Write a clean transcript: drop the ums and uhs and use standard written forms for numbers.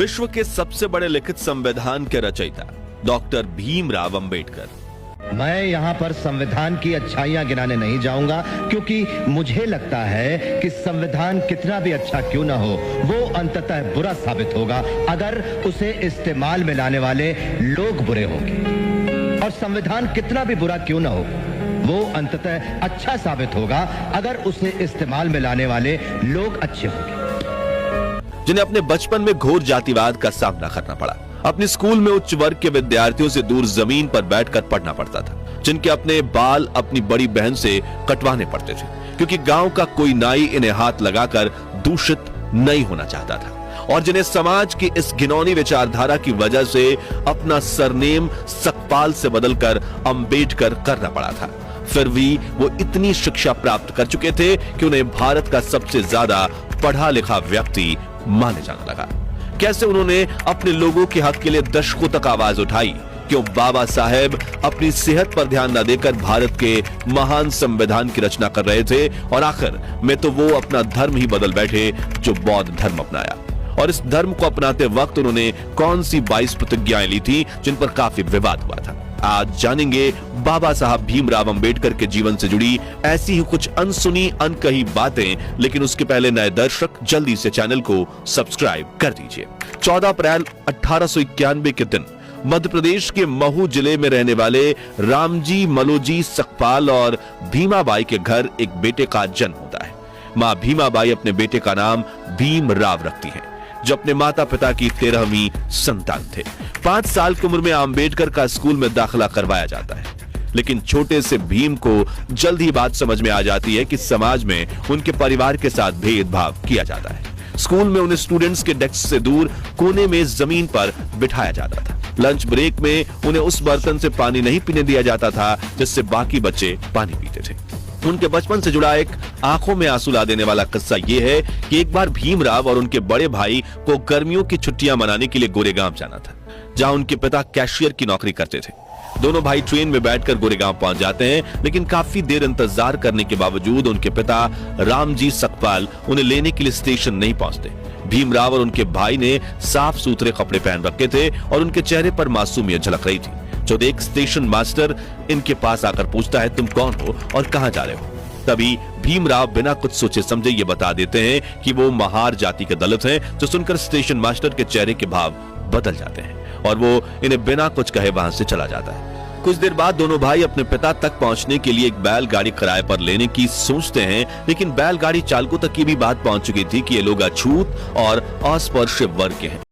विश्व के सबसे बड़े लिखित संविधान के रचयिता डॉक्टर भीमराव अंबेडकर। मैं यहाँ पर संविधान की अच्छाइयां गिनाने नहीं जाऊंगा, क्योंकि मुझे लगता है कि संविधान कितना भी अच्छा क्यों ना हो, वो अंततः बुरा साबित होगा अगर उसे इस्तेमाल में लाने वाले लोग बुरे होंगे। और संविधान कितना भी बुरा क्यों ना हो, वो अंततः अच्छा साबित होगा अगर उसे इस्तेमाल में लाने वाले लोग अच्छे होंगे। जिन्हें अपने बचपन में घोर जातिवाद का सामना करना पड़ा, अपने स्कूल में उच्च वर्ग के विद्यार्थियों से दूर जमीन पर बैठकर पढ़ना पड़ता था, जिनके अपने बाल अपनी बड़ी बहन से कटवाने पड़ते थे क्योंकि गांव का कोई नाई इन्हें हाथ लगाकर दूषित नहीं होना चाहता था, और जिन्हें समाज की इस घिनौनी विचारधारा की वजह से अपना सरनेम सकपाल से बदलकर अंबेडकर करना पड़ा था। फिर भी वो इतनी शिक्षा प्राप्त कर चुके थे कि उन्हें भारत का सबसे ज्यादा पढ़ा लिखा व्यक्ति माने जाने लगा। कैसे उन्होंने अपने लोगों के हक के लिए दशकों तक आवाज उठाई, क्यों बाबा साहेब अपनी सेहत पर ध्यान न देकर भारत के महान संविधान की रचना कर रहे थे, और आखिर में तो वो अपना धर्म ही बदल बैठे जो बौद्ध धर्म अपनाया। और इस धर्म को अपनाते वक्त उन्होंने कौन सी 22 प्रतिज्ञाएं ली थी जिन पर काफी विवाद हुआ था। आज जानेंगे बाबा साहब भीमराव अंबेडकर के जीवन से जुड़ी ऐसी ही कुछ अनसुनी अनकही बातें, लेकिन उसके पहले नए दर्शक जल्दी से चैनल को सब्सक्राइब कर दीजिए। 14 अप्रैल 1891 के दिन मध्य प्रदेश के महू जिले में रहने वाले रामजी मलोजी सकपाल और भीमाबाई के घर एक बेटे का जन्म होता है। मां भीमाबाई अपने बेटे का नाम भीमराव रखती हैं, जो अपने माता पिता की 13वीं संतान थे। 5 साल की उम्र में अंबेडकर का स्कूल में दाखिला करवाया जाता है, लेकिन छोटे से भीम को जल्द ही बात समझ में आ जाती है कि समाज में उनके परिवार के साथ भेदभाव किया जाता है। स्कूल में उन्हें स्टूडेंट्स के डेस्क से दूर कोने में जमीन पर बिठाया जाता था। लंच ब्रेक में उन्हें उस बर्तन से पानी नहीं पीने दिया जाता था जिससे बाकी बच्चे पानी पीते थे। उनके बचपन से जुड़ा एक आंखों में आंसू ला देने वाला किस्सा यह है कि एक बार भीमराव और उनके बड़े भाई को गर्मियों की छुट्टियां मनाने के लिए गोरेगांव जाना था, जहां उनके पिता कैशियर की नौकरी करते थे। दोनों भाई ट्रेन में बैठकर गोरेगांव पहुंच जाते हैं, लेकिन काफी देर इंतजार करने के बावजूद उनके पिता रामजी सकपाल उन्हें लेने के लिए स्टेशन नहीं पहुंचते। भीमराव और उनके भाई ने साफ सुथरे कपड़े पहन रखे थे और उनके चेहरे पर मासूमियत झलक रही थी। जो देख स्टेशन मास्टर इनके पास आकर पूछता है, तुम कौन हो और कहां जा रहे हो? तभी भीमराव बिना कुछ सोचे समझे ये बता देते हैं कि वो महार जाति के दलित हैं, जो सुनकर स्टेशन मास्टर के चेहरे के भाव बदल जाते हैं और वो इन्हें बिना कुछ कहे वहां से चला जाता है। कुछ देर बाद दोनों भाई अपने पिता तक पहुंचने के लिए एक बैलगाड़ी किराए पर लेने की सोचते हैं, लेकिन बैलगाड़ी चालकों तक की भी बात पहुंच चुकी थी कि ये लोग अछूत और अस्पृश्य वर्ग के हैं।